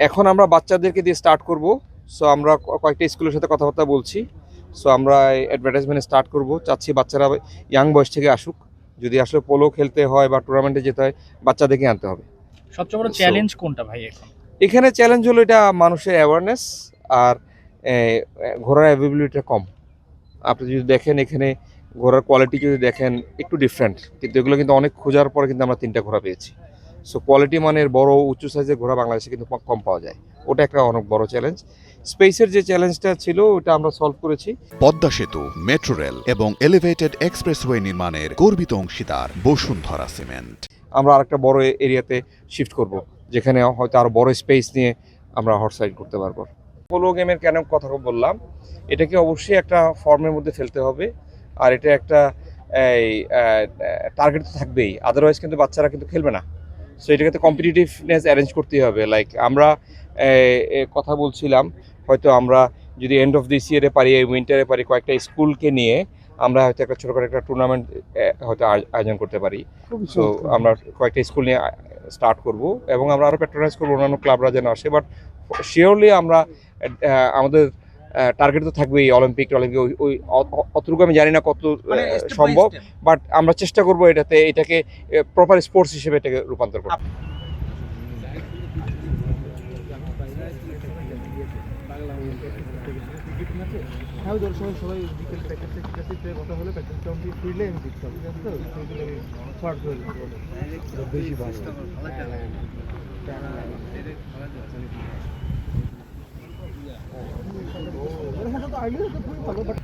এখন আমরা বাচ্চাদেরকে দিয়ে স্টার্ট করব। সো আমরা কয়েকটা স্কুলের সাথে কথাবার্তা বলছি। সো আমরা অ্যাডভার্টাইজমেন্ট স্টার্ট করব, চাচ্ছি বাচ্চারা ইয়াং বয়স থেকে আসুক। যদি আসলে পোলো খেলতে হয় বা টুর্নামেন্টে যেতে হয়, বাচ্চাদেরকে আনতে হবে। সবচেয়ে বড় চ্যালেঞ্জ কোনটা ভাই এখন? এখানে চ্যালেঞ্জ হলো এটা মানুষের অ্যাওয়ারনেস আর ঘোড়ার অ্যাভেবিলিটিটা কম। আপনি যদি দেখেন এখানে ঘোড়ার কোয়ালিটি যদি দেখেন একটু ডিফারেন্ট, কিন্তু এগুলো কিন্তু অনেক খোঁজার পরে কিন্তু আমরা 3টা ঘোড়া পেয়েছি। সো কোয়ালিটি মানের বড় উঁচু সাইজের ঘোড়া বাংলাদেশে কিন্তু কম পাওয়া যায়। ওটা একটা অনেক বড় চ্যালেঞ্জ। স্পেসের যে চ্যালেঞ্জটা ছিল ওটা আমরা সলভ করেছি। পদ্মা সেতু, মেট্রো রেল এবং এলিভেটেড এক্সপ্রেসওয়ে নির্মাণের গর্বিত অংশীদার বসুন্ধরা সিমেন্ট। আমরা আরেকটা বড় এরিয়াতে শিফট করব, যেখানে হয়তো আরো বড় স্পেস নিয়ে আমরা হর্স রাইড করতে পারবো। পোলো গেমের কেন কথা বললাম, এটাকে অবশ্যই একটা ফর্মের মধ্যে ফেলতে হবে। আর এটা একটা এই টার্গেট তো থাকবেই, আদারওয়াইজ কিন্তু বাচ্চারা কিন্তু খেলবে না। সো এটাকে তো কম্পিটিটিভনেস অ্যারেঞ্জ করতেই হবে। লাইক আমরা কথা বলছিলাম, হয়তো আমরা যদি এন্ড অফ দিস ইয়ারে পারি, এই উইন্টারে পারি, কয়েকটা স্কুলকে নিয়ে আমরা হয়তো একটা ছোটোখাটো একটা টুর্নামেন্ট হয়তো আয়োজন করতে পারি। সো আমরা কয়েকটা স্কুল নিয়ে স্টার্ট করব এবং আমরা আরও প্যাট্রোনাইজ করবো অন্যান্য ক্লাবরা যেন আসে। বাট শিওরলি আমরা আমাদের টার্গেট তো থাকবেই অলিম্পিক ওই অতটুকু আমি জানি না কত সম্ভব, বাট আমরা চেষ্টা করবো এটাকে প্রপার স্পোর্টস হিসেবে এটাকে রূপান্তর করতে। সবাই বিকেল প্র্যাকটিসে কথা হলে প্র্যাকটিস কমপ্লিট ফিরলে আমি জিততে হবে, ঠিক আছে? তো সেইগুলো শর্ট ধরে বেশি ভালো তো আইলে তো খুবই ভালো, বাট